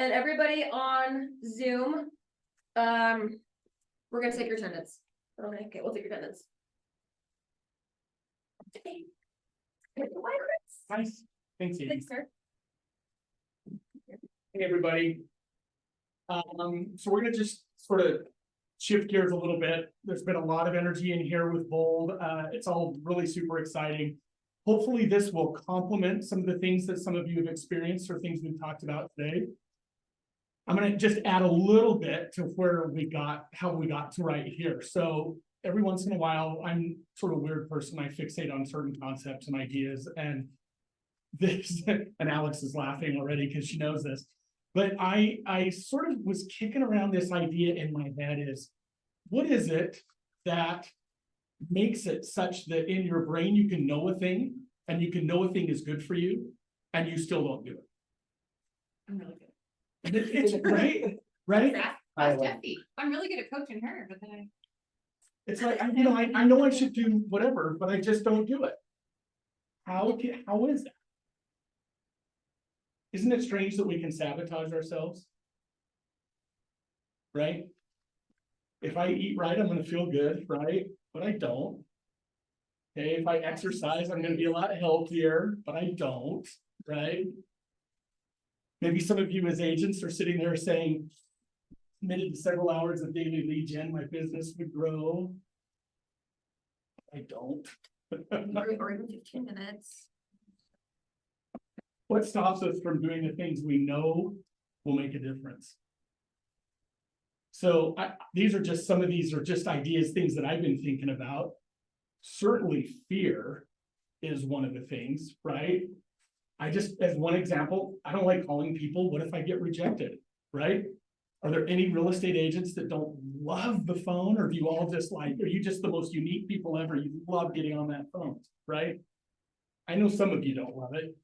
And everybody on Zoom, we're gonna take your attendance. Okay, we'll take your attendance. Hey. Why, Chris? Nice. Thanks, Amy. Thanks, sir. Hey, everybody. So we're gonna just sort of shift gears a little bit. There's been a lot of energy in here with Bold. It's all really super exciting. Hopefully this will complement some of the things that some of you have experienced or things we've talked about today. I'm gonna just add a little bit to how we got to right here. So every once in a while, I'm sort of a weird person. I fixate on certain concepts and ideas, and this, and Alex is laughing already because she knows this. But I sort of was kicking around this idea in my head is, what is it that makes it such that in your brain you can know a thing and you can know a thing is good for you and you still don't do it? I'm really good. It's right? That's Jeffy. I'm really good at coaching her, but then It's like, I know I should do whatever, but I just don't do it. How is that? Isn't it strange that we can sabotage ourselves? Right? If I eat right, I'm gonna feel good, right? But I don't. Okay, if I exercise, I'm gonna be a lot healthier, but I don't, right? Maybe some of you as agents are sitting there saying, committed to several hours of daily lead gen, my business would grow. I don't. Or even 15 minutes. What stops us from doing the things we know will make a difference? So these are just ideas, things that I've been thinking about. Certainly fear is one of the things, right? As one example, I don't like calling people. What if I get rejected, right? Are there any real estate agents that don't love the phone, or do you all just are you just the most unique people ever? You love getting on that phone, right? I know some of you don't love it.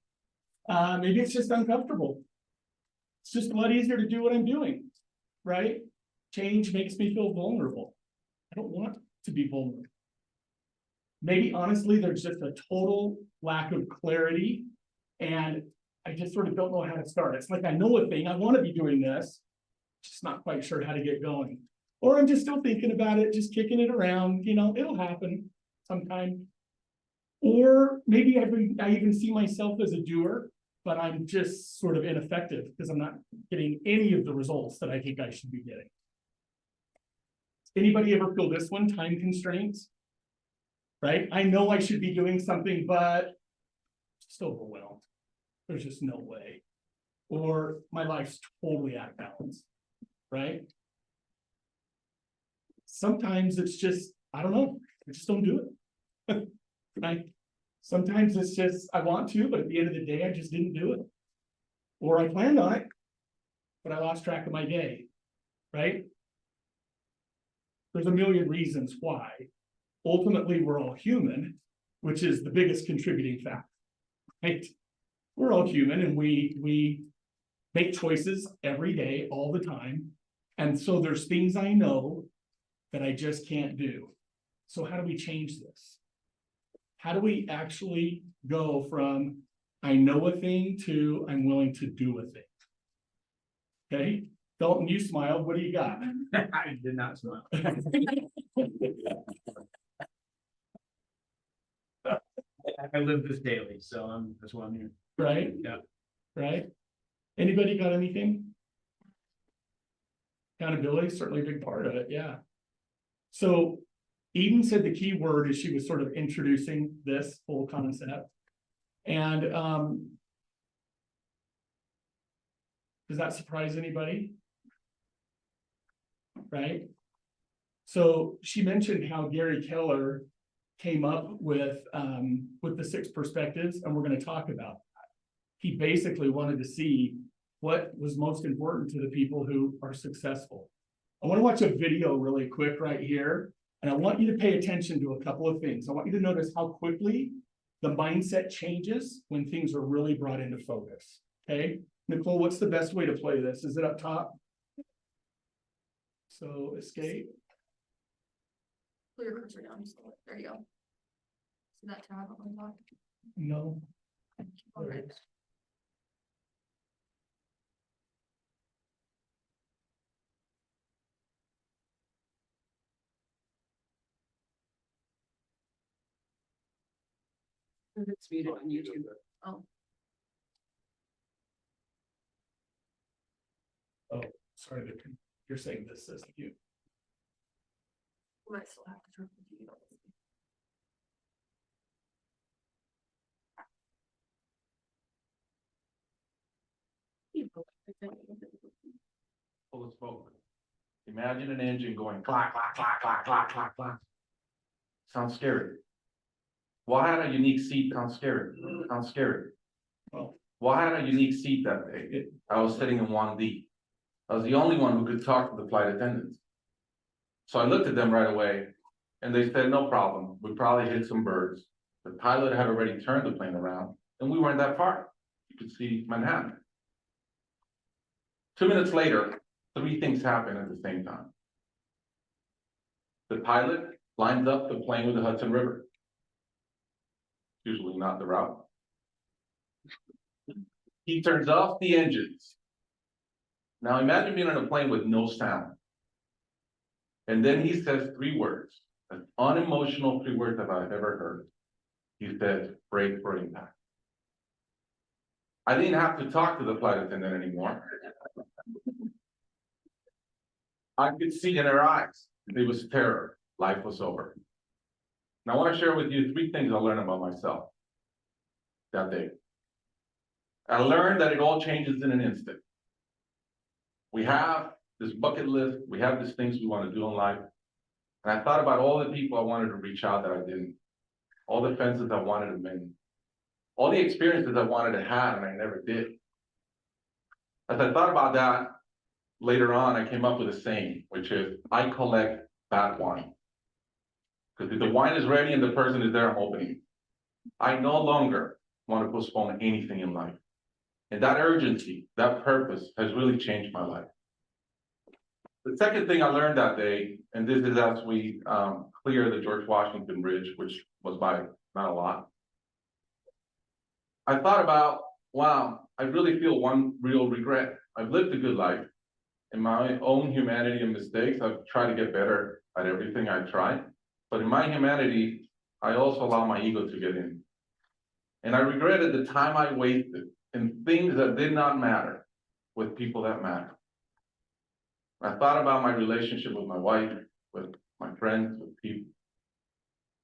Maybe it's just uncomfortable. It's just a lot easier to do what I'm doing, right? Change makes me feel vulnerable. I don't want to be vulnerable. Maybe honestly, there's just a total lack of clarity, and I just sort of don't know how to start. It's like I know a thing, I want to be doing this, just not quite sure how to get going. Or I'm just still thinking about it, just kicking it around, it'll happen sometime. Or maybe I even see myself as a doer, but I'm just sort of ineffective because I'm not getting any of the results that I think I should be getting. Anybody ever feel this one, time constraints? Right? I know I should be doing something, but just overwhelmed. There's just no way. Or my life's totally out of balance, right? Sometimes it's just, I don't know, I just don't do it. Right? Sometimes it's just, I want to, but at the end of the day, I just didn't do it. Or I planned on it, but I lost track of my day, right? There's a million reasons why. Ultimately, we're all human, which is the biggest contributing factor, right? We're all human and we make choices every day, all the time. And so there's things I know that I just can't do. So how do we change this? How do we actually go from I know a thing to I'm willing to do a thing? Okay, Dalton, you smiled. What do you got? I did not smile. I live this daily, so that's why I'm here. Right? Yeah. Right? Anybody got anything? Accountability is certainly a big part of it, yeah. So Eden said the key word as she was sort of introducing this whole concept. And does that surprise anybody? Right? So she mentioned how Gary Keller came up with the 6 perspectives, and we're going to talk about that. He basically wanted to see what was most important to the people who are successful. I want to watch a video really quick right here, and I want you to pay attention to a couple of things. I want you to notice how quickly the mindset changes when things are really brought into focus. Okay, Nicole, what's the best way to play this? Is it up top? So escape. Pull your cursor down. There you go. See that tab up on top? No. Okay. It's muted on YouTube. Sorry, you're saying this says you. We might still have to turn the TV on. Full of smoke. Imagine an engine going clack, clack, clack, clack, clack, clack, clack. Sounds scary. Why had a unique seat? Sounds scary. Sounds scary. Well, Why had a unique seat that day? I was sitting in 1D. I was the only one who could talk to the flight attendants. So I looked at them right away and they said, no problem. We probably hit some birds. The pilot had already turned the plane around and we weren't that far. You could see Manhattan. 2 minutes later, 3 things happened at the same time. The pilot lines up the plane with the Hudson River. Usually not the route. He turns off the engines. Now imagine being on a plane with no sound. And then he says 3 words, as unemotional 3 words that I've ever heard. He says, brake for impact. I didn't have to talk to the flight attendant anymore. I could see in her eyes, it was terror, life was over. Now I want to share with you 3 things I learned about myself that day. I learned that it all changes in an instant. We have this bucket list, we have these things we want to do in life. And I thought about all the people I wanted to reach out that I didn't, all the fences I wanted to mend, all the experiences I wanted to have and I never did. As I thought about that, later on, I came up with a saying, which is, I collect bad wine. Because if the wine is ready and the person is there, I'm opening it. I no longer want to postpone anything in life. And that urgency, that purpose has really changed my life. The second thing I learned that day, and this is as we clear the George Washington Bridge, which was by not a lot. I thought about, wow, I really feel one real regret. I've lived a good life. In my own humanity and mistakes, I've tried to get better at everything I try. But in my humanity, I also allow my ego to get in. And I regretted the time I wasted in things that did not matter with people that matter. I thought about my relationship with my wife, with my friends, with people.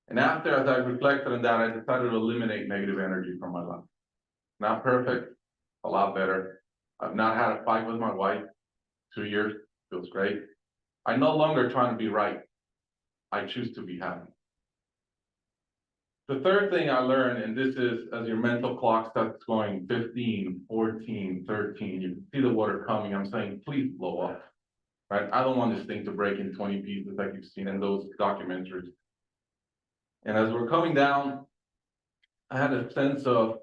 And after, as I reflected on that, I decided to eliminate negative energy from my life. Not perfect, a lot better. I've not had a fight with my wife, 2 years, feels great. I'm no longer trying to be right. I choose to be happy. The third thing I learned, and this is as your mental clock starts going 15, 14, 13, you can see the water coming. I'm saying, please blow up, right? I don't want this thing to break in 20 pieces like you've seen in those documentaries. And as we're coming down, I had a sense of,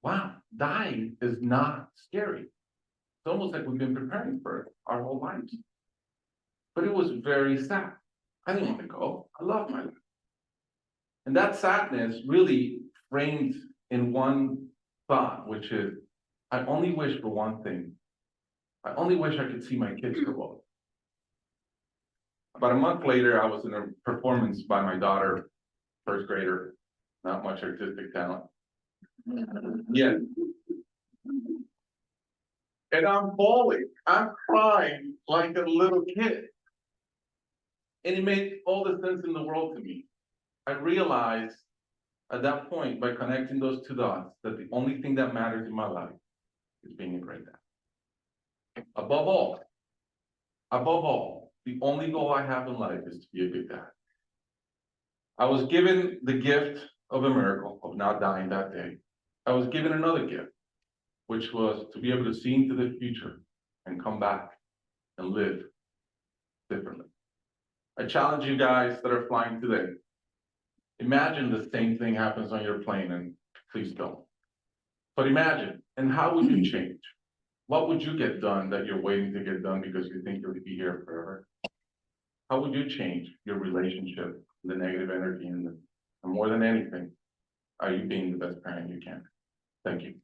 wow, dying is not scary. It's almost like we've been preparing for it our whole lives. But it was very sad. I didn't want to go. I love my life. And that sadness really framed in one thought, which is, I only wish for one thing. I only wish I could see my kids grow up. About a month later, I was in a performance by my daughter, first grader, not much artistic talent. Yeah. And I'm bawling, I'm crying like a little kid. And it made all the sense in the world to me. I realized at that point, by connecting those 2 dots, that the only thing that matters in my life is being a great dad. Above all, the only goal I have in life is to be a good dad. I was given the gift of a miracle of not dying that day. I was given another gift, which was to be able to see into the future and come back and live differently. I challenge you guys that are flying today. Imagine the same thing happens on your plane, and please don't. But imagine, and how would you change? What would you get done that you're waiting to get done because you think you'll be here forever? How would you change your relationship, the negative energy, and more than anything, are you being the best parent you can? Thank you.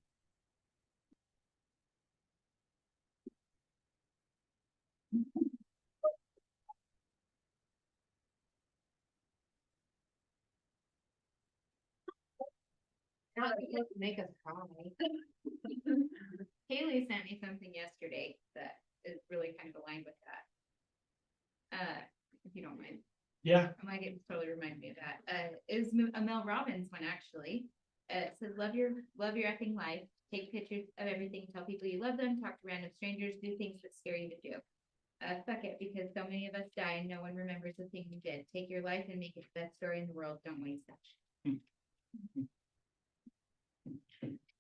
Not supposed to make us cry. Haley sent me something yesterday that is really kind of aligned with that. If you don't mind, Yeah, I might get totally remind me of that. It was a Mel Robbins one actually. It says, love your effing life, take pictures of everything, tell people you love them, talk to random strangers, do things that scare you to do. Fuck it, because so many of us die and no one remembers the thing you did. Take your life and make it the best story in the world. Don't waste that shit.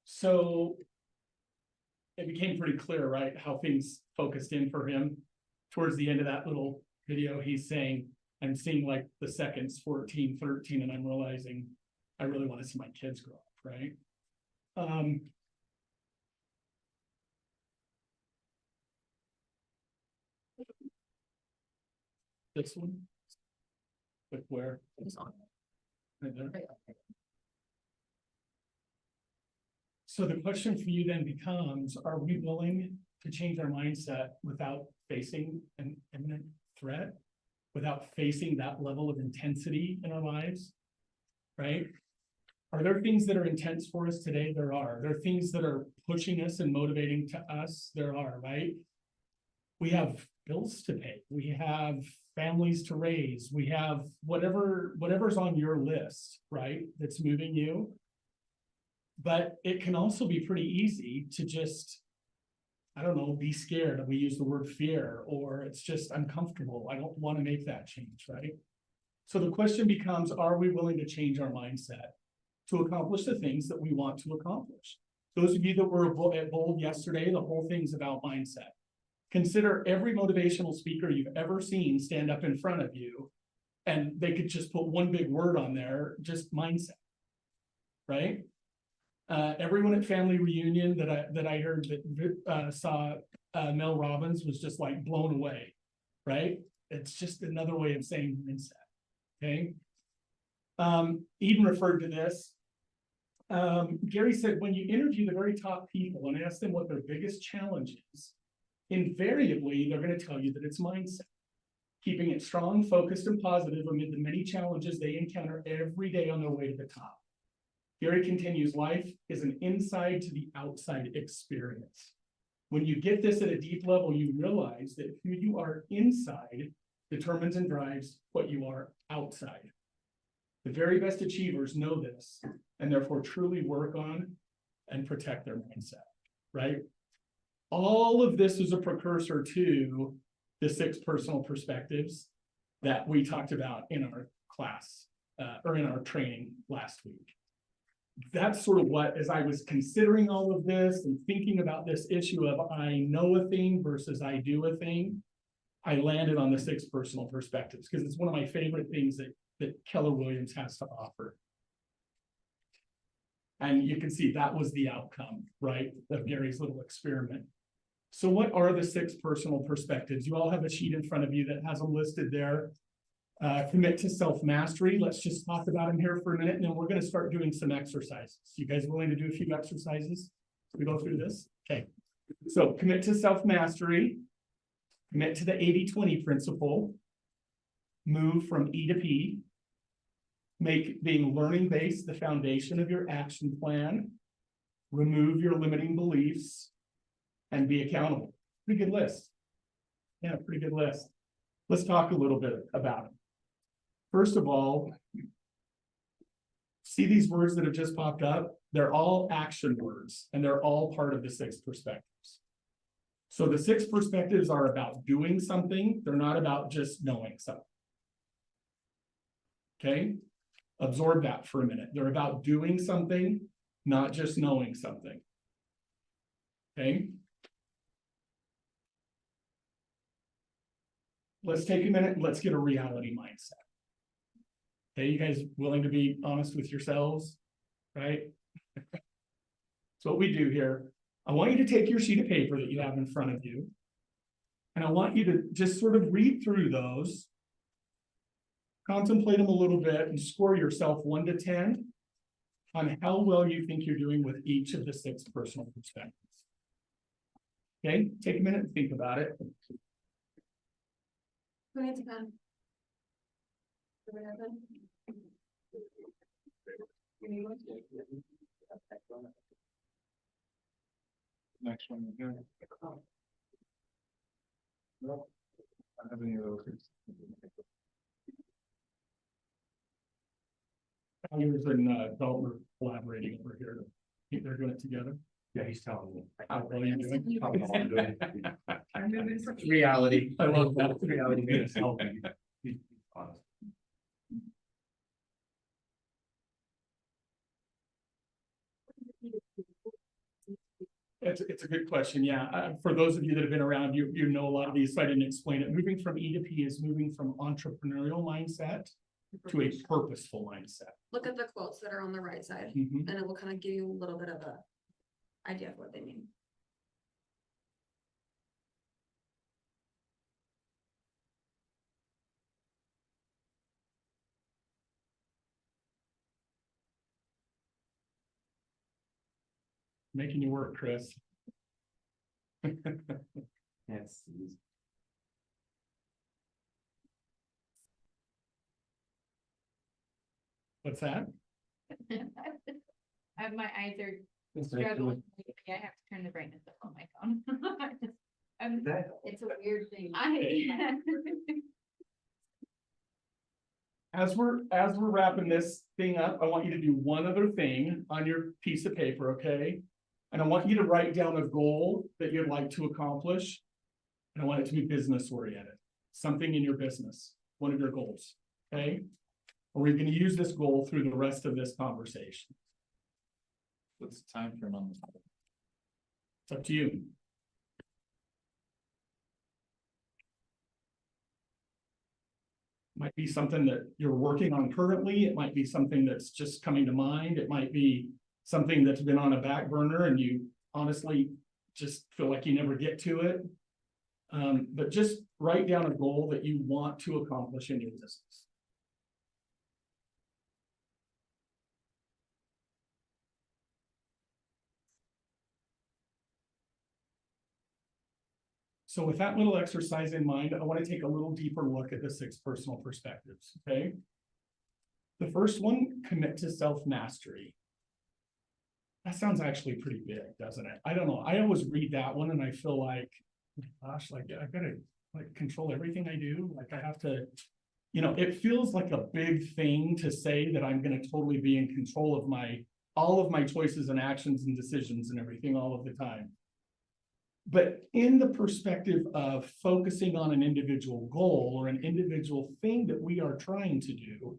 so. It became pretty clear, right, how things focused in for him. Towards the end of that little video, he's saying, I'm seeing like the seconds 14, 13, and I'm realizing I really want to see my kids grow up, right? This one. Like where? It's on. Right there. Right. So the question for you then becomes, are we willing to change our mindset without facing an imminent threat? Without facing that level of intensity in our lives? Right? Are there things that are intense for us today? There are. There are things that are pushing us and motivating to us. There are, right? We have bills to pay. We have families to raise. We have whatever's on your list, right? That's moving you. But it can also be pretty easy to just, I don't know, be scared. We use the word fear, or it's just uncomfortable. I don't want to make that change, right? So the question becomes, are we willing to change our mindset to accomplish the things that we want to accomplish? Those of you that were at Bold yesterday, the whole thing's about mindset. Consider every motivational speaker you've ever seen stand up in front of you, and they could just put one big word on there, just mindset, right? Everyone at family reunion that I heard that saw Mel Robbins was just like blown away, right? It's just another way of saying mindset. Okay. Eden referred to this. Gary said, when you interview the very top people and ask them what their biggest challenge is, invariably they're going to tell you that it's mindset. Keeping it strong, focused, and positive amid the many challenges they encounter every day on their way to the top. Gary continues, life is an inside to the outside experience. When you get this at a deep level, you realize that who you are inside determines and drives what you are outside. The very best achievers know this, and therefore truly work on and protect their mindset, right? All of this is a precursor to the 6 personal perspectives that we talked about in our class, or in our training last week. That's sort of what, as I was considering all of this and thinking about this issue of I know a thing versus I do a thing, I landed on the 6 personal perspectives because it's one of my favorite things that Keller Williams has to offer. And you can see that was the outcome, right, of Gary's little experiment. So what are the 6 personal perspectives? You all have a sheet in front of you that has them listed there. Commit to self-mastery. Let's just talk about them here for a minute, and then we're going to start doing some exercises. You guys willing to do a few exercises as we go through this? Okay. So commit to self-mastery. Commit to the 80-20 principle. Move from E to P. Make being learning-based the foundation of your action plan. Remove your limiting beliefs. And be accountable. Pretty good list. Yeah, pretty good list. Let's talk a little bit about it. First of all, see these words that have just popped up? They're all action words, and they're all part of the 6 perspectives. So the 6 perspectives are about doing something. They're not about just knowing something. Okay? Absorb that for a minute. They're about doing something, not just knowing something. Okay? Let's take a minute and let's get a reality mindset. Okay, you guys willing to be honest with yourselves, right? That's what we do here. I want you to take your sheet of paper that you have in front of you, and I want you to just sort of read through those, contemplate them a little bit, and score yourself 1 to 10 on how well you think you're doing with each of the 6 personal perspectives. Okay, take a minute and think about it. Who needs a pen? Do we have a pen? You need one? Next one here. No, I don't have any of those. Tyler's and Dalton are collaborating over here. They're doing it together. Yeah, he's telling me. How well you doing? How well I'm doing. I'm moving from. It's reality. I love that. It's reality. It's helping. He's honest. It's a good question, yeah. For those of you that have been around, you know a lot of these, so I didn't explain it. Moving from E to P is moving from entrepreneurial mindset to a purposeful mindset. Look at the quotes that are on the right side, Mhm. and it will kind of give you a little bit of a idea of what they mean. Making you work, Chris. Yes. What's that? My eyes are struggling. I have to turn the brightness up on my phone. It's a weird thing. As we're wrapping this thing up, I want you to do one other thing on your piece of paper, okay? And I want you to write down a goal that you'd like to accomplish. And I want it to be business oriented, something in your business, one of your goals, okay? Or we're gonna use this goal through the rest of this conversation. What's the time frame on this? It's up to you. Might be something that you're working on currently. It might be something that's just coming to mind. It might be something that's been on a back burner and you honestly just feel like you never get to it. But just write down a goal that you want to accomplish in your business. So with that little exercise in mind, I want to take a little deeper look at the 6 personal perspectives, okay? The first one, commit to self-mastery. That sounds actually pretty big, doesn't it? I don't know. I always read that one and I feel like, gosh, like I gotta like control everything I do. Like I have to, it feels like a big thing to say that I'm gonna totally be in control of all of my choices and actions and decisions and everything all of the time. But in the perspective of focusing on an individual goal or an individual thing that we are trying to do,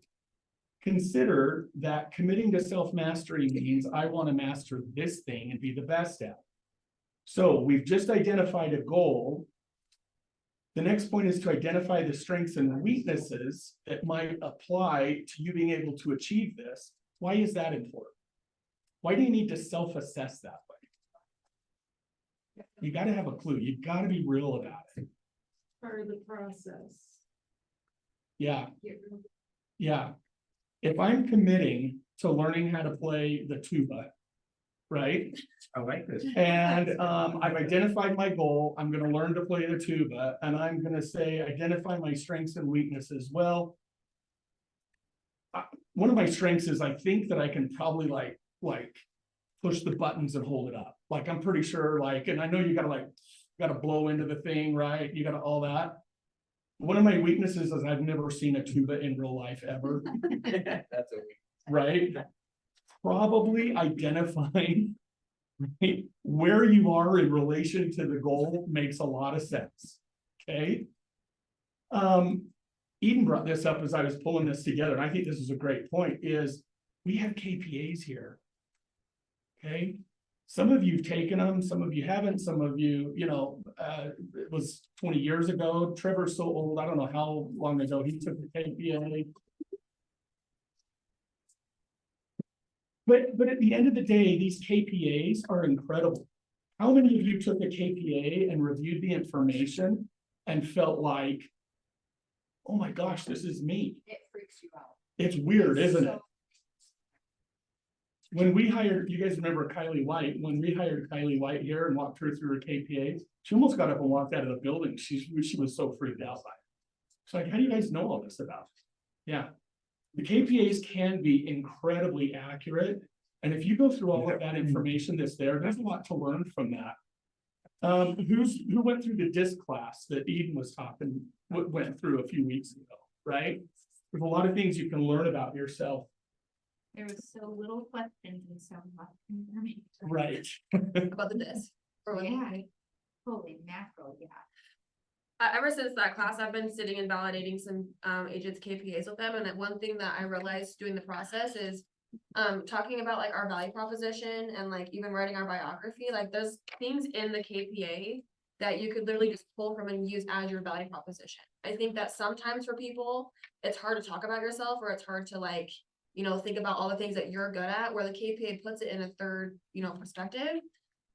consider that committing to self-mastery means I want to master this thing and be the best at it. So we've just identified a goal. The next point is to identify the strengths and weaknesses that might apply to you being able to achieve this. Why is that important? Why do you need to self-assess that way? You got to have a clue. You got to be real about it. Part of the process. Yeah. Yeah. If I'm committing to learning how to play the tuba, right? I like this. And I've identified my goal. I'm going to learn to play the tuba, and I'm going to say identify my strengths and weaknesses. Well, one of my strengths is I think that I can probably like push the buttons and hold it up. Like I'm pretty sure, and I know you gotta blow into the thing, right? You gotta all that. One of my weaknesses is I've never seen a tuba in real life ever. That's a Right? Probably identifying right, where you are in relation to the goal makes a lot of sense. Okay. Eden brought this up as I was pulling this together, and I think this is a great point, is we have KPAs here. Okay. Some of you've taken them, some of you haven't, some of you, it was 20 years ago. Trevor's so old, I don't know how long ago he took the KPA. But at the end of the day, these KPAs are incredible. How many of you took a KPA and reviewed the information and felt like, oh my gosh, this is me? It freaks you out. It's weird, isn't it? When we hired, you guys remember Kylie White, when we hired Kylie White here and walked her through her KPA, she almost got up and walked out of the building. She was so freaked out by it. She's like, how do you guys know all this about? Yeah. The KPAs can be incredibly accurate, And if you go through all of that information that's there, there's a lot to learn from that. Who went through the disc class that Eden was went through a few weeks ago, right? There's a lot of things you can learn about yourself. There was so little questions and so much information. Right. About the disc. Or what- Yeah, holy mackerel, yeah. Ever since that class, I've been sitting and validating some agents KPAs with them, and that one thing that I realized doing the process is talking about like our value proposition and like even writing our biography, like there's things in the KPA that you could literally just pull from and use as your value proposition. I think that sometimes for people, it's hard to talk about yourself, or it's hard to like, you know, think about all the things that you're good at, where the KPA puts it in a third, you know, perspective.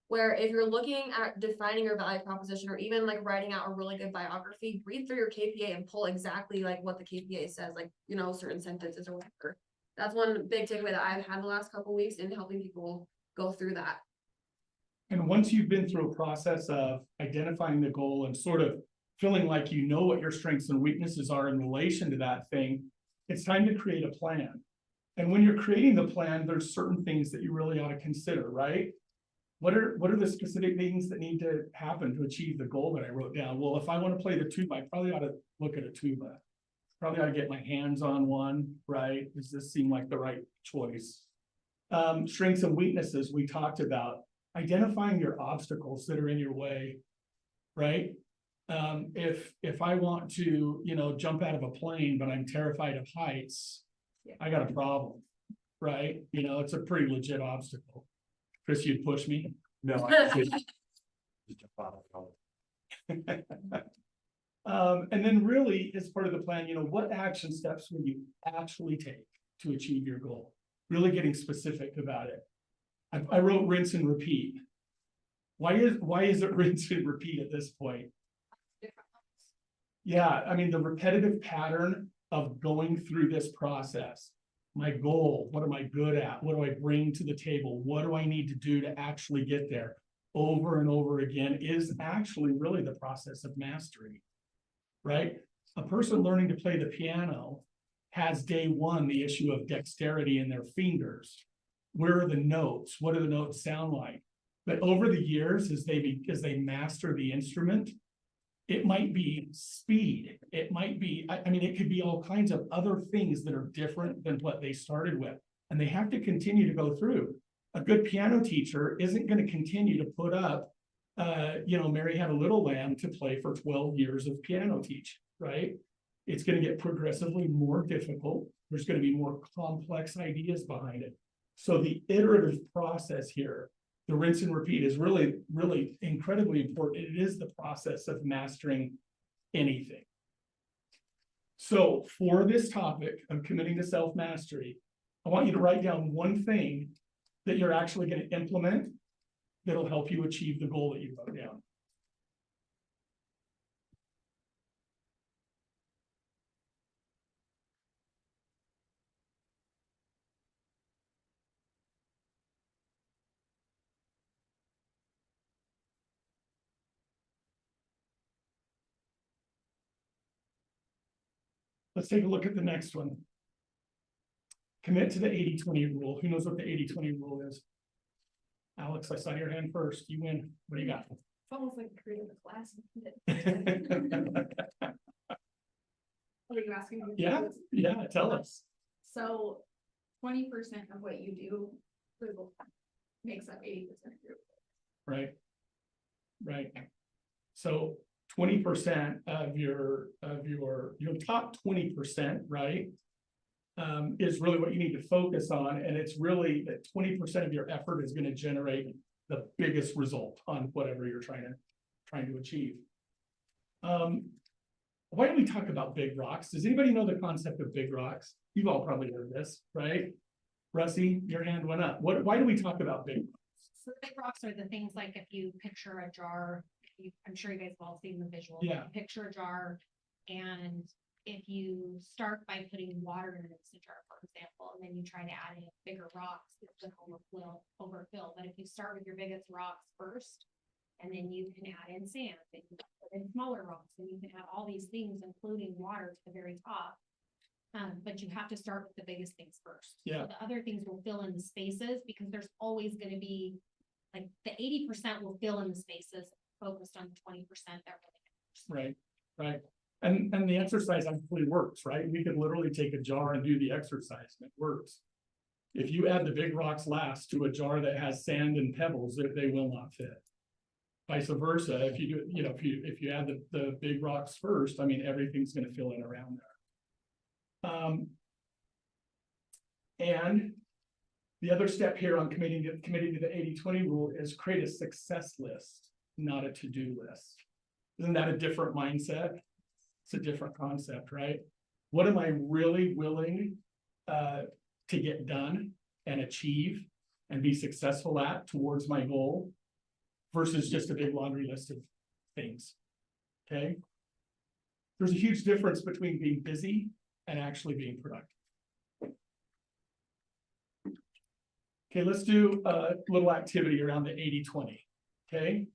Where if you're looking at defining your value proposition, or even like writing out a really good biography, read through your KPA and pull exactly like what the KPA says, like, you know, certain sentences or whatever. That's one big takeaway that I've had the last couple of weeks in helping people go through that. And once you've been through a process of identifying the goal and sort of feeling like you know what your strengths and weaknesses are in relation to that thing, it's time to create a plan. And when you're creating the plan, there's certain things that you really ought to consider, right? What are the specific things that need to happen to achieve the goal that I wrote down? Well, if I want to play the tuba, I probably ought to look at a tuba. Probably ought to get my hands on one, right? Does this seem like the right choice? Strengths and weaknesses we talked about. Identifying your obstacles that are in your way, right? If I want to, you know, jump out of a plane, but I'm terrified of heights, I got a problem, right? You know, it's a pretty legit obstacle. Chris, you'd push me? No. I think just jump out of it. And then really, as part of the plan, you know, what action steps will you actually take to achieve your goal? Really getting specific about it. I wrote rinse and repeat. Why is it rinse and repeat at this point? Yeah, I mean, the repetitive pattern of going through this process. My goal, what am I good at? What do I bring to the table? What do I need to do to actually get there? Over and over again is actually really the process of mastery, right? A person learning to play the piano has day one, the issue of dexterity in their fingers. Where are the notes? What do the notes sound like? But over the years, as they master the instrument, it might be speed. It might be, I mean, it could be all kinds of other things that are different than what they started with. And they have to continue to go through. A good piano teacher isn't going to continue to put up, you know, Mary Had a Little Lamb to play for 12 years of piano teaching, right? It's going to get progressively more difficult. There's going to be more complex ideas behind it. So the iterative process here, the rinse and repeat, is really, really incredibly important. It is the process of mastering anything. So for this topic of committing to self-mastery, I want you to write down one thing that you're actually going to implement that'll help you achieve the goal that you wrote down. Let's take a look at the next one. Commit to the 80-20 rule. Who knows what the 80-20 rule is? Alex, I saw your hand first. You win. What do you got? It's almost like creating a class. What are you asking me? Yeah, tell us. So 20% of what you do makes up 80% of your. Right. So 20% of your top 20%, right? Is really what you need to focus on. And it's really that 20% of your effort is going to generate the biggest result on whatever you're trying to achieve. Why don't we talk about big rocks? Does anybody know the concept of big rocks? You've all probably heard this, right? Russie, your hand went up. Why do we talk about big rocks? So the big rocks are the things like if you picture a jar, I'm sure you guys have all seen the visual. Yeah. Picture a jar, and if you start by putting water into the jar, for example, and then you try to add in bigger rocks, it's going to overfill. But if you start with your biggest rocks first, and then you can add in sand, and you can put in smaller rocks, and you can add all these things, including water, to the very top. But you have to start with the biggest things first. Yeah. So the other things will fill in the spaces because there's always gonna be, like, the 80% will fill in the spaces, focused on the 20% that really matters. Right. And the exercise actually works, right? We could literally take a jar and do the exercise and it works. If you add the big rocks last to a jar that has sand and pebbles, they will not fit. Vice versa, if you do, if you add the big rocks first, I mean, everything's gonna fill in around there. And the other step here on committing to the 80-20 rule is create a success list, not a to-do list. Isn't that a different mindset? It's a different concept, right? What am I really willing to get done and achieve and be successful at towards my goal versus just a big laundry list of things, okay? There's a huge difference between being busy and actually being productive. Okay, let's do a little activity around the 80-20, okay?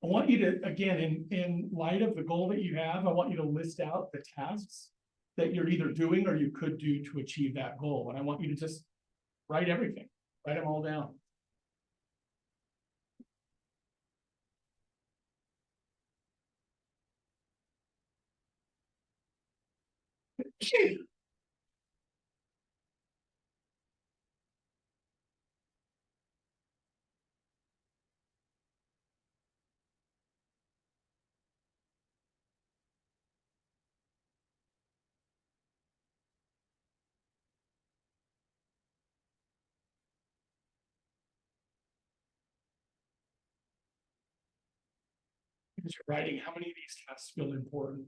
I want you to, again, in light of the goal that you have, I want you to list out the tasks that you're either doing or you could do to achieve that goal. And I want you to just write everything, write them all down. As you're writing, how many of these tasks feel important?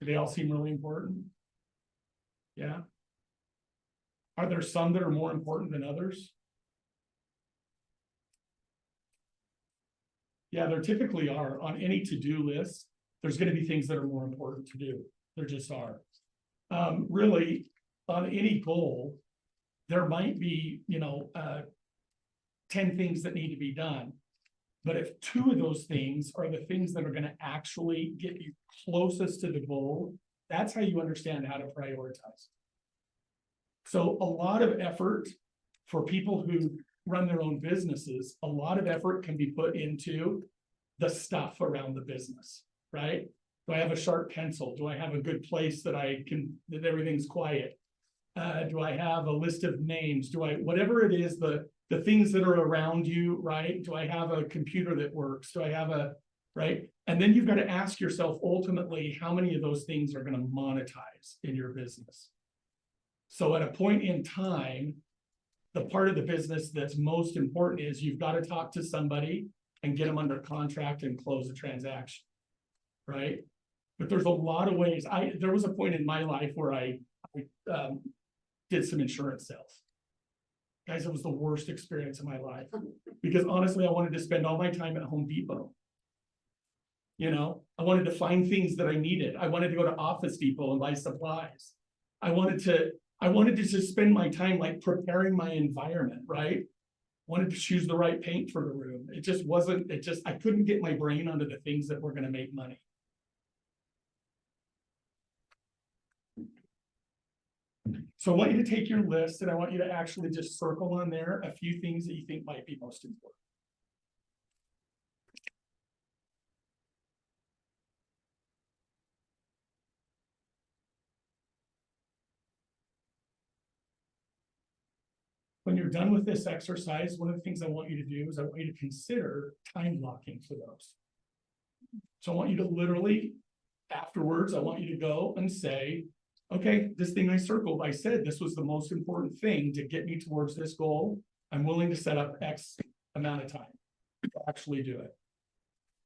Do they all seem really important? Yeah. Are there some that are more important than others? Yeah, there typically are. On any to-do list, there's going to be things that are more important to do. There just are. Really, on any goal, there might be, 10 things that need to be done. But if 2 of those things are the things that are going to actually get you closest to the goal, that's how you understand how to prioritize. So a lot of effort for people who run their own businesses, a lot of effort can be put into the stuff around the business, right? Do I have a sharp pencil? Do I have a good place that that everything's quiet? Do I have a list of names? Whatever it is, the things that are around you, right? Do I have a computer that works? Do I have right? And then you've got to ask yourself ultimately, how many of those things are going to monetize in your business? So at a point in time, the part of the business that's most important is you've got to talk to somebody and get them under contract and close a transaction, right? But there's a lot of ways. There was a point in my life where I did some insurance sales. Guys, it was the worst experience of my life because honestly, I wanted to spend all my time at Home Depot. I wanted to find things that I needed. I wanted to go to Office Depot and buy supplies. I wanted to just spend my time like preparing my environment, right? Wanted to choose the right paint for the room. I couldn't get my brain onto the things that were going to make money. So I want you to take your list and I want you to actually just circle on there a few things that you think might be most important. When you're done with this exercise, one of the things I want you to do is I want you to consider time blocking for those. So I want you to literally, afterwards, I want you to go and say, okay, this thing I circled, I said this was the most important thing to get me towards this goal. I'm willing to set up X amount of time to actually do it.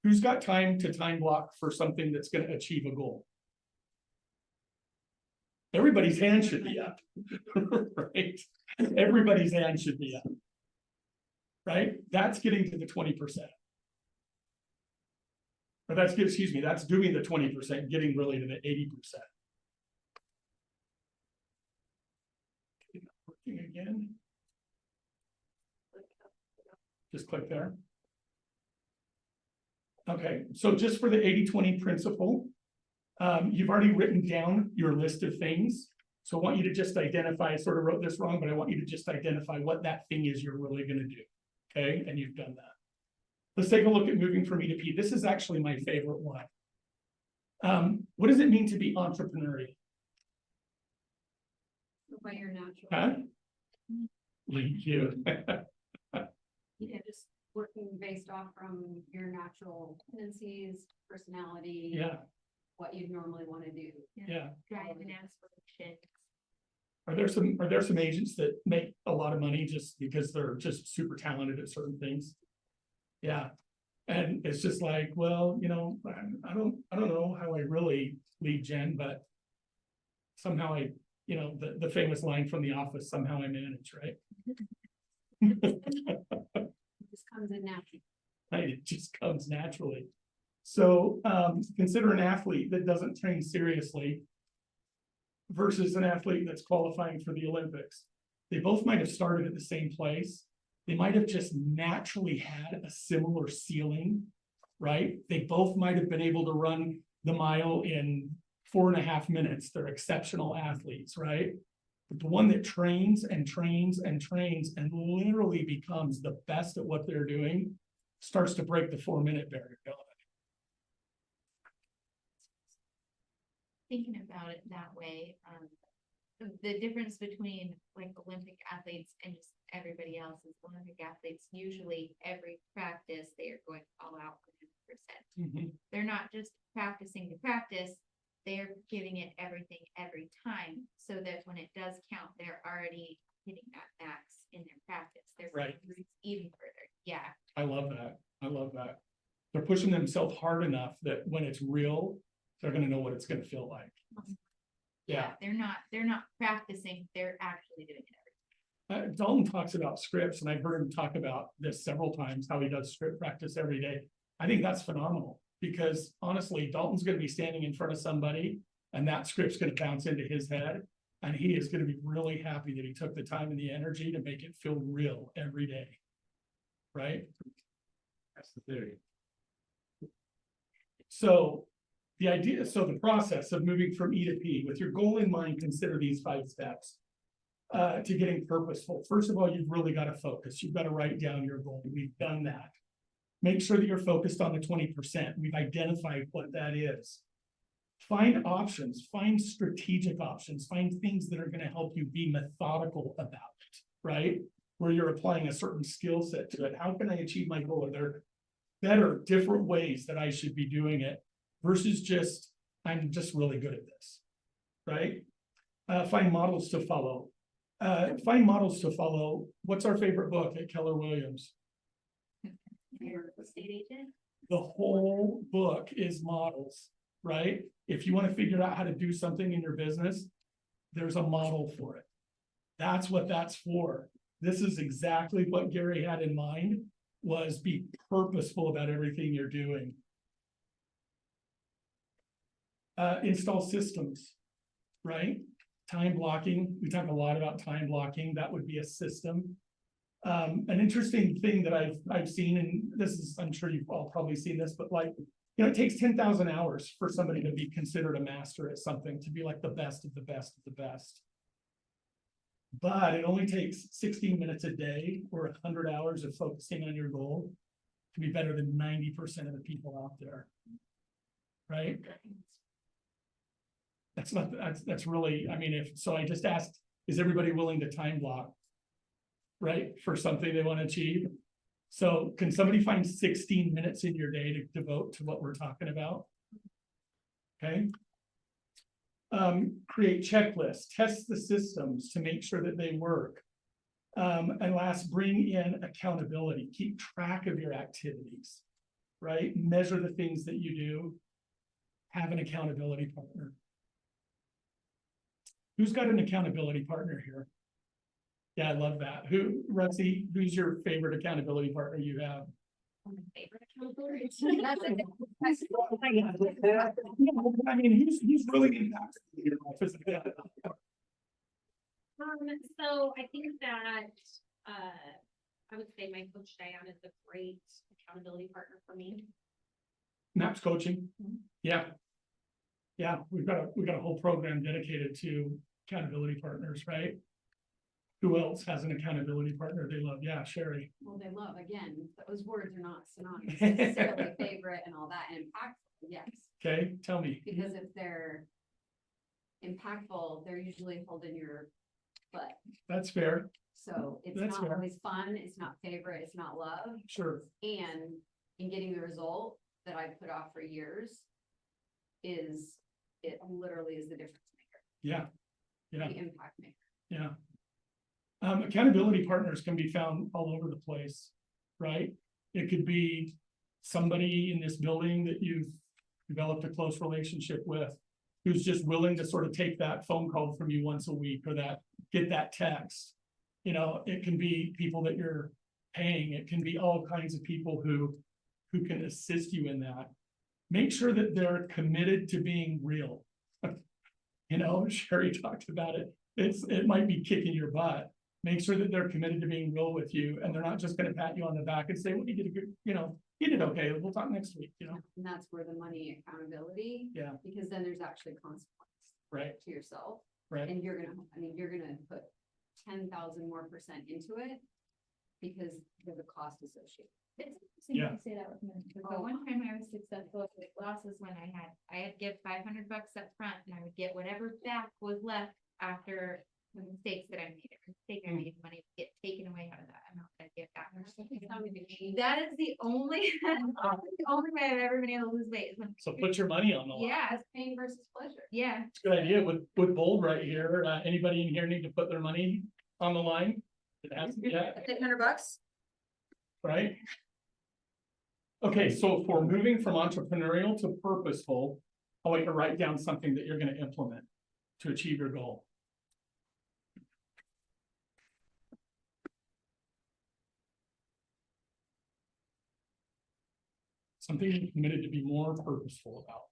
Who's got time to time block for something that's going to achieve a goal? Everybody's hand should be up, right? Everybody's hand should be up, right? That's getting to the 20%. Or that's doing the 20%, getting really to the 80%. Working again. Just click there. Okay, so just for the 80-20 principle, You've already written down your list of things. So I want you to just identify, I sort of wrote this wrong, but I want you to just identify what that thing is you're really gonna do. Okay, and you've done that. Let's take a look at moving from E to P. This is actually my favorite one. What does it mean to be entrepreneurial? By your natural. Huh? Lead you. Yeah, just working based off from your natural tendencies, personality. Yeah, What you'd normally want to do. yeah. Drive and aspiration. Are there some agents that make a lot of money just because they're just super talented at certain things? Yeah, and it's just like, well, you know, I don't know how I really lead gen, but somehow I, you know, the famous line from The Office, somehow I manage, right? It just comes in naturally. Right, it just comes naturally. So consider an athlete that doesn't train seriously versus an athlete that's qualifying for the Olympics. They both might have started at the same place. They might have just naturally had a similar ceiling, right? They both might have been able to run the mile in 4.5 minutes. They're exceptional athletes, right? But the one that trains and trains and trains and literally becomes the best at what they're doing starts to break the 4-minute barrier. Thinking about it that way, the difference between like Olympic athletes and just everybody else is Olympic athletes, usually every practice, they are going all out 100%. They're not just practicing to practice, they're giving it everything every time, so that when it does count, they're already hitting that max in their practice. They're Right. even further. Yeah. I love that. I love that. They're pushing themselves hard enough that when it's real, they're gonna know what it's gonna feel like. Yeah. They're not practicing, they're actually doing it. Dalton talks about scripts, and I've heard him talk about this several times, how he does script practice every day. I think that's phenomenal, because honestly, Dalton's gonna be standing in front of somebody, and that script's gonna bounce into his head, and he is gonna be really happy that he took the time and the energy to make it feel real every day. Right? That's the theory. So the process of moving from E to P, with your goal in mind, consider these 5 steps. To getting purposeful. First of all, you've really got to focus. You've got to write down your goal. We've done that. Make sure that you're focused on the 20%. We've identified what that is. Find options, find strategic options, find things that are going to help you be methodical about it, right? Where you're applying a certain skill set to it. How can I achieve my goal? Are there better, different ways that I should be doing it versus just, I'm just really good at this, right? Find models to follow. What's our favorite book at Keller Williams? You're a state agent. The whole book is models, right? If you want to figure out how to do something in your business, there's a model for it. That's what that's for. This is exactly what Gary had in mind, was be purposeful about everything you're doing. Install systems, right? Time blocking. We talk a lot about time blocking. That would be a system. An interesting thing that I've seen, and this is, I'm sure you've all probably seen this, but like, you know, it takes 10,000 hours for somebody to be considered a master at something, to be like the best of the best of the best. But it only takes 16 minutes a day or 100 hours of focusing on your goal to be better than 90% of the people out there. Right? That's really, I mean, I just asked, is everybody willing to time block? Right? For something they want to achieve. So can somebody find 16 minutes in your day to devote to what we're talking about? Okay. Create checklists, test the systems to make sure that they work. And last, bring in accountability, keep track of your activities, right? Measure the things that you do, have an accountability partner. Who's got an accountability partner here? Yeah, I love that. Rusty, who's your favorite accountability partner you have? My favorite accountability. I mean, he's really impacted your life, isn't it? So I think that, I would say my coach Diane is a great accountability partner for me. Maps coaching. Yeah. Yeah, we've got a whole program dedicated to accountability partners, right? Who else has an accountability partner they love? Yeah, Sherry. Well, they love, again, those words are not synonymous necessarily favorite and all that, and impactful, yes. Okay, tell me. Because if they're impactful, they're usually holding your butt. That's fair. So it's That's not fair. always fun, it's not favorite, it's not love. Sure. And in getting the result that I put off for years it literally is the difference maker, Yeah. Yeah. the impact maker. Yeah. Accountability partners can be found all over the place, right? It could be somebody in this building that you've developed a close relationship with, who's just willing to sort of take that phone call from you once a week, or get that text. You know, it can be people that you're paying. It can be all kinds of people who can assist you in that. Make sure that they're committed to being real. You know, Sherry talked about it. It might be kicking your butt. Make sure that they're committed to being real with you, and they're not just gonna pat you on the back and say, well, you did a good, you did okay, we'll talk next week, And that's where the money accountability. Yeah. Because then there's actually consequence. Right. To yourself. Right. And you're gonna put 10,000 more % into it. Because there's a cost associated. It's interesting Yeah. you say that with men, because the one time I was successful with weight loss is when I had to give $500 up front, and I would get whatever back was left after the mistakes that I made. Every mistake I made, money would get taken away out of that amount that I get back. That is the only, the only way I've ever been able to lose weight is when. So put your money on the line. Yeah, That's pain versus pleasure. yeah. It's a good idea with Bold right here. Anybody in here need to put their money on the line? Yeah, I think $100. right? Okay, so for moving from entrepreneurial to purposeful, I want you to write down something that you're gonna implement to achieve your goal. Something you're committed to be more purposeful about.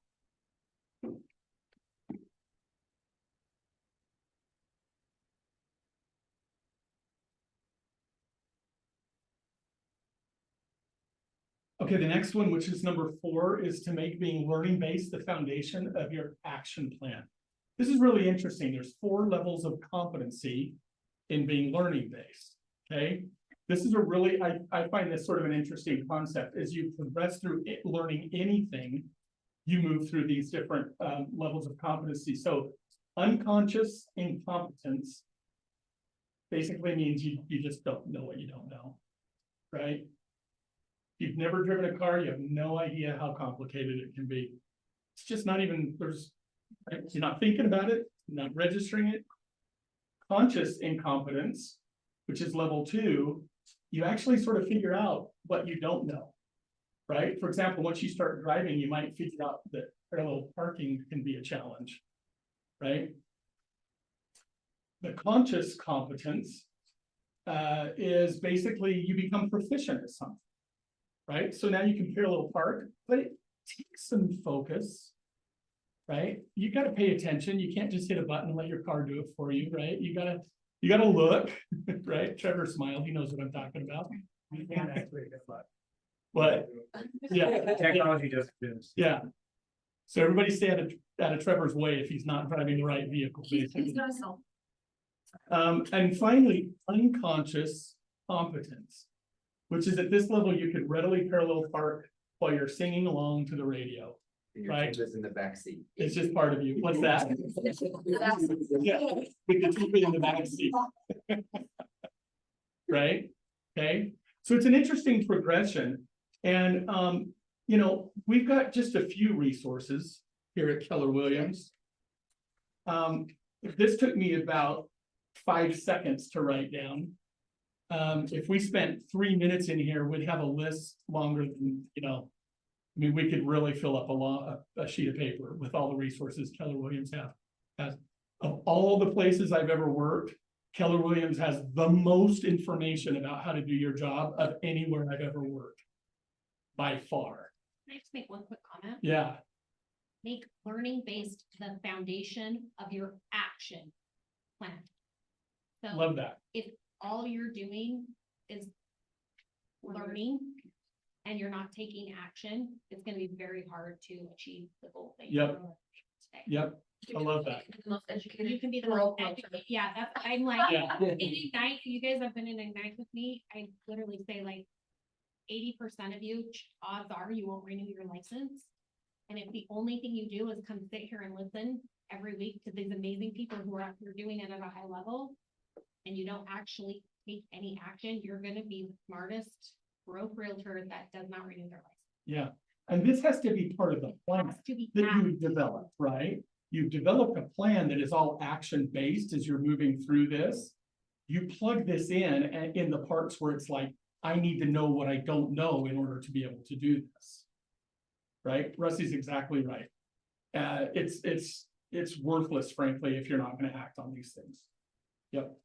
Okay, the next one, which is number 4, is to make being learning-based the foundation of your action plan. This is really interesting. There's 4 levels of competency in being learning-based, okay? This is I find this sort of an interesting concept. As you progress through learning anything, you move through these different levels of competency. So unconscious incompetence basically means you just don't know what you don't know, right? You've never driven a car, you have no idea how complicated it can be. It's just not even, you're not thinking about it, not registering it. Conscious incompetence, which is level 2, you actually sort of figure out what you don't know, right? For example, once you start driving, you might figure out that parallel parking can be a challenge, right? The conscious competence is basically you become proficient at something. Right, so now you can parallel park, but it takes some focus, right? You gotta pay attention. You can't just hit a button and let your car do it for you, right? You gotta look, right? Trevor smiled, he knows what I'm talking about. But, yeah. Technology just is. Yeah. So everybody stay out of Trevor's way if he's not driving the right vehicle. He's basically. not a self. And finally, unconscious competence, which is at this level, you could readily parallel park while you're singing along to the radio. Right. Just in the backseat. It's just part of you. What's that? Yeah, with the TV in the backseat. Right? Okay, so it's an interesting progression. And, we've got just a few resources here at Keller Williams. This took me about 5 seconds to write down. If we spent 3 minutes in here, we'd have a list longer than, we could really fill up a sheet of paper with all the resources Keller Williams has. Of all the places I've ever worked, Keller Williams has the most information about how to do your job of anywhere I've ever worked, by far. Can I just make one quick comment? Yeah, Make learning-based the foundation of your action plan. So love that. if all you're doing is learning and you're not taking action, it's gonna be very hard to achieve the goal that you're Yep. going. say. Yep, I love that. The most educated. You can be the role most culture. educated, yeah, that's, I'm like, Yeah. in Ignite, you guys have been in Ignite with me, I literally say like 80% of you, odds are you won't renew your license. And if the only thing you do is come sit here and listen every week to these amazing people who are out here doing it at a high level, and you don't actually take any action, you're gonna be the smartest broke realtor that does not renew their license. Yeah, and this has to be part of the It plan has to be that asked. you've developed, right? You've developed a plan that is all action-based as you're moving through this. You plug this in and in the parts where it's like, I need to know what I don't know in order to be able to do this. Right? Rusty's exactly right. It's worthless, frankly, if you're not gonna act on these things. Yep.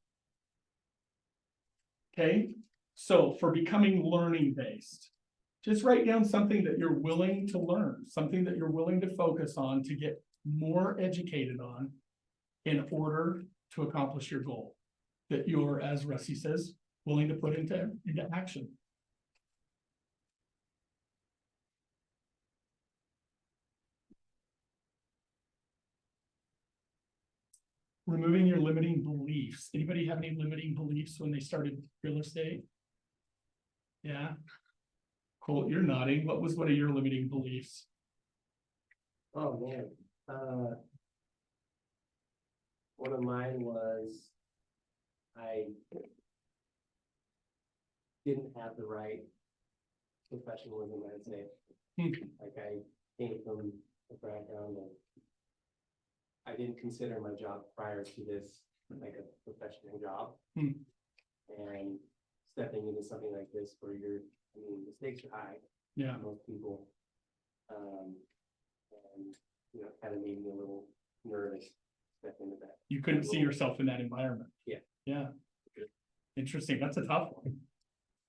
Okay, so for becoming learning-based, just write down something that you're willing to learn, something that you're willing to focus on to get more educated on in order to accomplish your goal. That you're, as Rusty says, willing to put into action. Removing your limiting beliefs. Anybody have any limiting beliefs when they started real estate? Yeah. Cool, you're nodding. What was one of your limiting beliefs? Oh, man, one of mine was I didn't have the right professionalism, I'd say. Like I came from a background of I didn't consider my job prior to this like a professional job. And stepping into something like this where I mean, the stakes are high. Yeah, Most people. And, you know, kind of made me a little nervous stepping into that. you couldn't see yourself in that environment. Yeah. Yeah. Interesting, that's a tough one.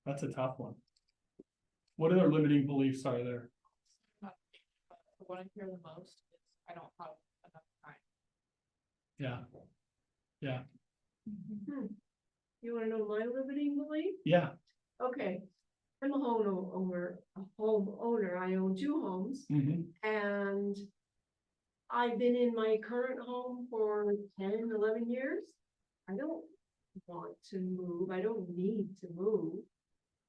That's a tough one. What other limiting beliefs are there? What I hear the most is I don't have enough time. Yeah. Yeah, You wanna know my limiting belief? yeah, Okay, I'm a homeowner, I own 2 homes, mhm, and I've been in my current home for 10, 11 years. I don't want to move, I don't need to move.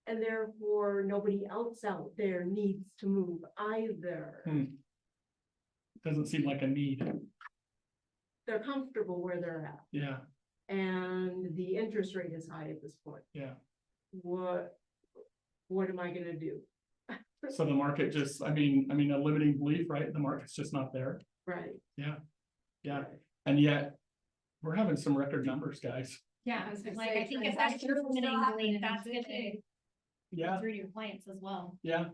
And therefore, nobody else out there needs to move either. doesn't seem like a need. They're comfortable where they're at, Yeah, and the interest rate is high at this point. yeah. What am I gonna do? So the market just, I mean, a limiting belief, right? The market's just not there. Right. Yeah, yeah. right. And yet, we're having some record numbers, guys. Yeah, I was gonna like, say, I think if that's your transactions are still limiting happening belief, in that's New gonna Jersey. Yeah, through to your clients as well. yeah.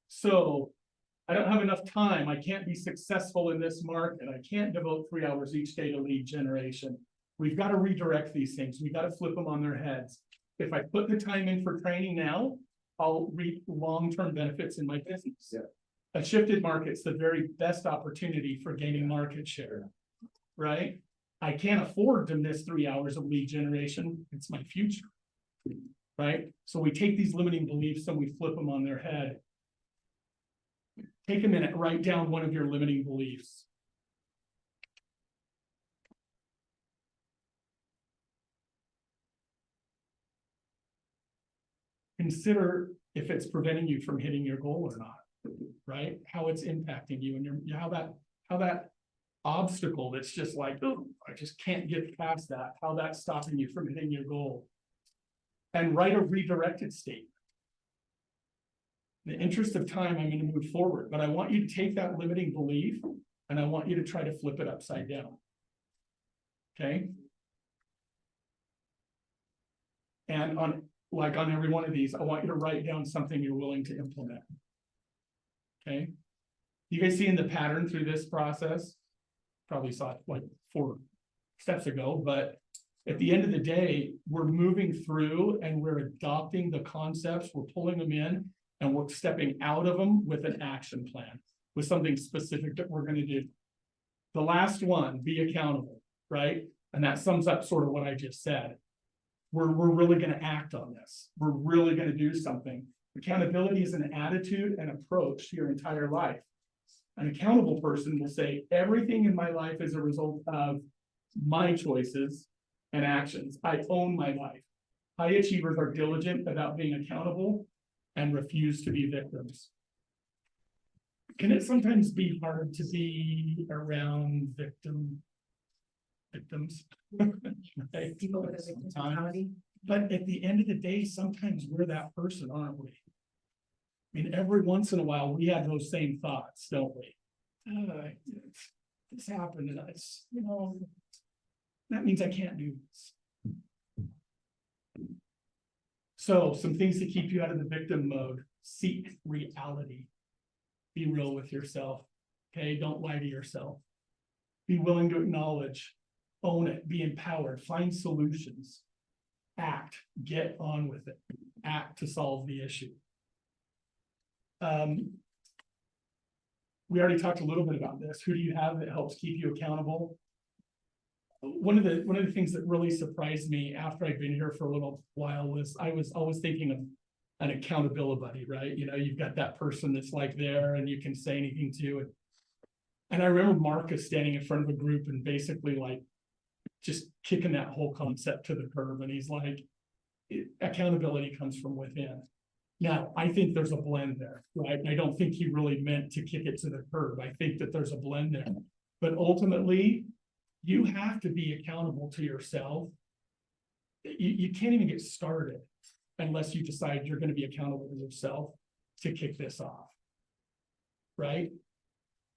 So I don't have enough time. I can't be successful in this market. I can't devote 3 hours each day to lead generation. We've got to redirect these things. We've got to flip them on their heads. If I put the time in for training now, I'll reap long-term benefits in my business. Yeah. A shifted market's the very best opportunity for gaining market share, right? I can't afford to miss 3 hours of lead generation. It's my future, right? So we take these limiting beliefs and we flip them on their head. Take a minute, write down one of your limiting beliefs. Consider if it's preventing you from hitting your goal or not, right? How it's impacting you and how that obstacle that's just like, oh, I just can't get past that, how that's stopping you from hitting your goal. And write a redirected statement. In the interest of time, I'm going to move forward, but I want you to take that limiting belief and I want you to try to flip it upside down. Okay? And on every one of these, I want you to write down something you're willing to implement. Okay? You guys seeing the pattern through this process? Probably saw it like 4 steps ago, but at the end of the day, we're moving through and we're adopting the concepts, we're pulling them in, and we're stepping out of them with an action plan, with something specific that we're going to do. The last one, be accountable, right? And that sums up sort of what I just said. We're really going to act on this. We're really going to do something. Accountability is an attitude and approach to your entire life. An accountable person will say, everything in my life is a result of my choices and actions. I own my life. High achievers are diligent about being accountable and refuse to be victims. Can it sometimes be hard to be around victims? Right? Sometimes. But at the end of the day, sometimes we're that person, aren't we? I mean, every once in a while, we have those same thoughts, don't we? This happened and it's, that means I can't do this. So some things to keep you out of the victim mode: seek reality. Be real with yourself. Okay, don't lie to yourself. Be willing to acknowledge, own it, be empowered, find solutions, act, get on with it, act to solve the issue. We already talked a little bit about this. Who do you have that helps keep you accountable? One of the things that really surprised me after I've been here for a little while was I was always thinking of an accountability buddy, right? You've got that person that's like there and you can say anything to. And I remember Marcus standing in front of a group and basically like just kicking that whole concept to the curb. And he's like, accountability comes from within. Now, I think there's a blend there, right? I don't think he really meant to kick it to the curb. I think that there's a blend there. But ultimately, you have to be accountable to yourself. You can't even get started unless you decide you're going to be accountable to yourself to kick this off, right?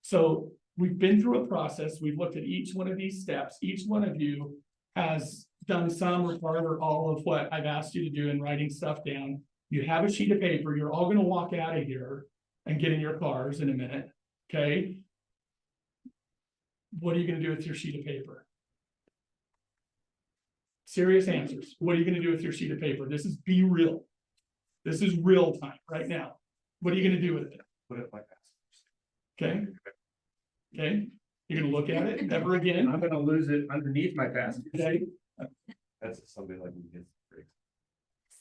So we've been through a process. We've looked at each one of these steps. Each one of you has done some or part or all of what I've asked you to do in writing stuff down. You have a sheet of paper. You're all going to walk out of here and get in your cars in a minute, okay? What are you going to do with your sheet of paper? Serious answers. What are you going to do with your sheet of paper? This is be real. This is real time right now. What are you going to do with it? Put it like that. Okay. Okay. You're going to look at it never again. I'm gonna lose it underneath my basket. Okay. That's somebody like me gets.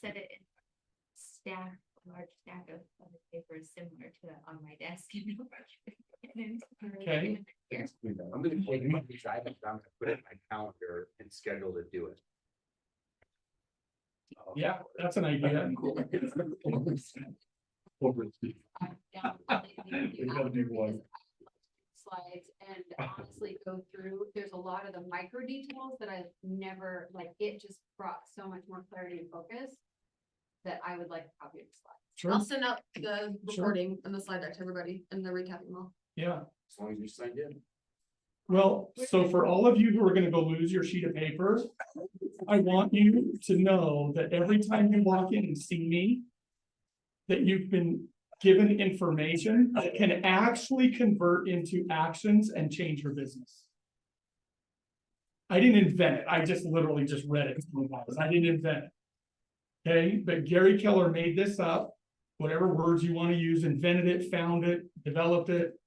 Set it in a large stack of other papers similar to on my desk. Okay. I'm gonna take these items, I'm gonna put it in my calendar and schedule to do it. Yeah, that's an idea. Slides and honestly go through, there's a lot of the micro details that I've never, like, it just brought so much more clarity and focus that I would like a copy of the slides. Sure. I'll send out the Sure. recording and the slide deck to everybody and the recap email. Yeah. As long as you signed in. Well, so for all of you who are gonna go lose your sheet of paper, I want you to know that every time you walk in and see me, that you've been given information that can actually convert into actions and change your business. I didn't invent it. I just literally just read it. I didn't invent it. Okay, but Gary Keller made this up, whatever words you want to use, invented it, found it, developed it.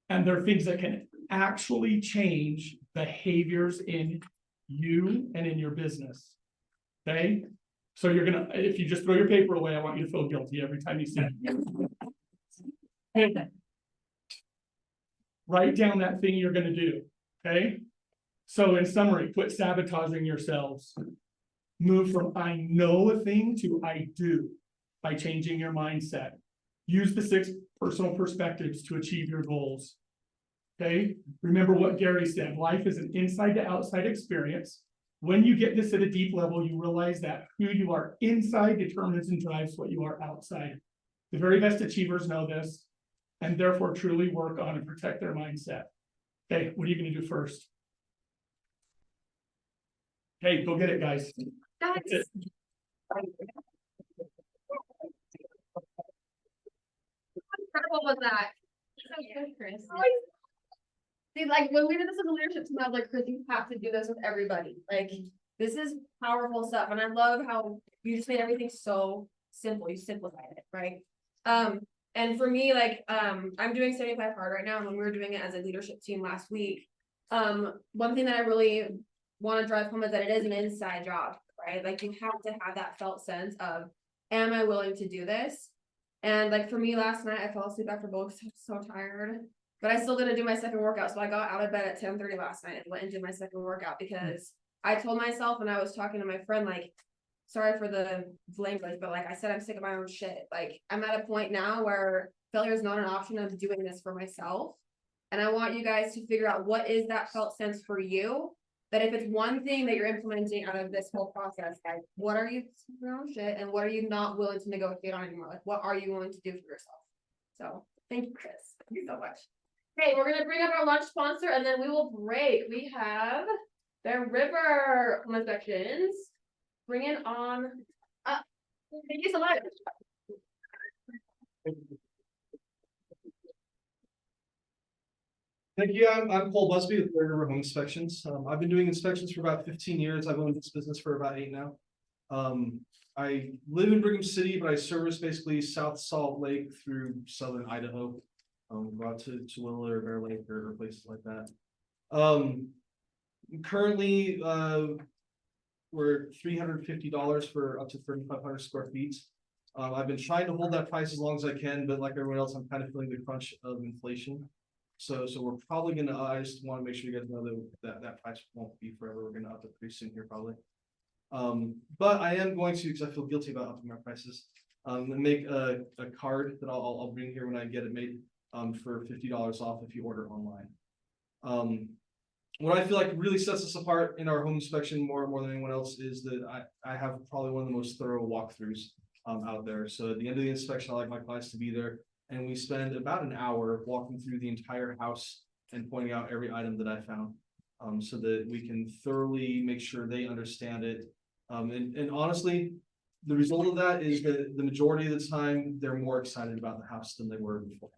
And there are things that can actually change behaviors in you and in your business. Okay, so you're gonna, if you just throw your paper away, I want you to feel guilty every time you see it. Write down that thing you're gonna do, okay? So in summary, quit sabotaging yourselves. Move from I know a thing to I do by changing your mindset. Use the 6 personal perspectives to achieve your goals. Okay, remember what Gary said, life is an inside to outside experience. When you get this at a deep level, you realize that who you are inside determines and drives what you are outside. The very best achievers know this and therefore truly work on and protect their mindset. Okay, what are you going to do first? Okay, go get it, guys. Guys. How incredible was that? So good, Chris. See, like when we did this with the leadership team, I was like, Chris, you have to do this with everybody. Like, this is powerful stuff. And I love how you just made everything so simple. You simplified it, right? And for me, like, I'm doing 75 hard right now. And when we were doing it as a leadership team last week, one thing that I really want to drive home is that it is an inside job, right? Like, you have to have that felt sense of, am I willing to do this? And like for me last night, I fell asleep after both, so tired. But I still didn't do my second workout, so I got out of bed at 10:30 last night and went and did my second workout because I told myself when I was talking to my friend, like, sorry for the language, but like I said, I'm sick of my own shit. Like, I'm at a point now where failure is not an option. I'm doing this for myself. And I want you guys to figure out what is that felt sense for you. That if it's one thing that you're implementing out of this whole process, like, what are you your own shit and what are you not willing to negotiate on anymore? Like, what are you willing to do for yourself? So thank you, Chris. Thank you so much. Okay, we're gonna bring up our lunch sponsor and then we will break. We have the river inspections. Bring it on up. Thank you so much. Thank you. I'm Cole Busby with Red River Home Inspections. I've been doing inspections for about 15 years. I've owned this business for about 8 now. I live in Brigham City, but I service basically South Salt Lake through southern Idaho. Go out to Chihuahua or Bear Lake or places like that. Currently, we're $350 for up to 3,500 square feet. I've been trying to hold that price as long as I can, but like everyone else, I'm kind of feeling the crunch of inflation. So we're probably gonna, I just want to make sure you guys know that price won't be forever. We're gonna up it pretty soon here probably. But I am going to, because I feel guilty about upping my prices, make a card that I'll bring here when I get it made for $50 off if you order online. What I feel like really sets us apart in our home inspection more than anyone else is that I have probably one of the most thorough walkthroughs out there. So at the end of the inspection, I like my clients to be there, and we spend about an hour walking through the entire house and pointing out every item that I found, so that we can thoroughly make sure they understand it. And honestly, the result of that is that the majority of the time they're more excited about the house than they were before,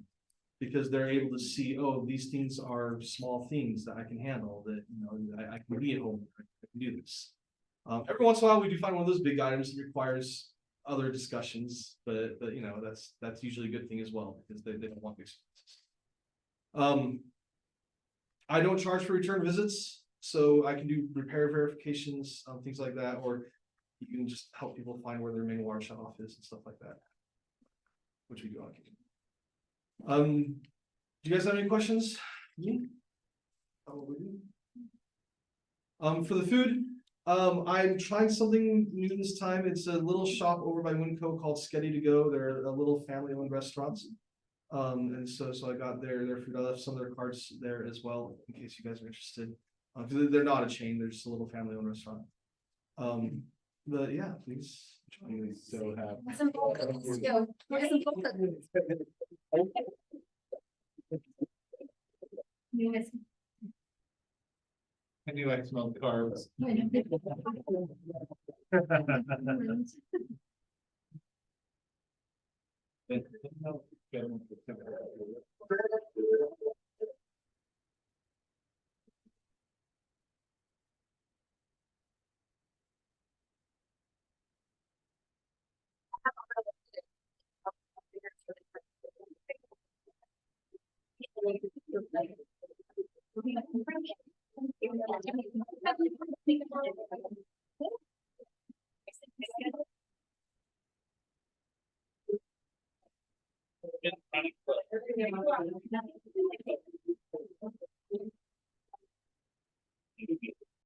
because they're able to see, oh, these things are small things that I can handle, that, you know, I can be at home, I can do this. Every once in a while we do find one of those big items that requires other discussions, but you know, that's usually a good thing as well, because they don't want the expenses. I don't charge for return visits, so I can do repair verifications, things like that, or you can just help people find where their main water shut off is and stuff like that, which we do on occasion. Do you guys have any questions? For the food, I'm trying something new this time. It's a little shop over by Winco called Sketty to Go. They're a little family-owned restaurants. And so I got their food. I left some of their cards there as well, in case you guys are interested. Because they're not a chain, they're just a little family-owned restaurant. But yeah, please join me. So happy. Some focus. Let's go. Get some focus. Yes. I knew I smelled carbs.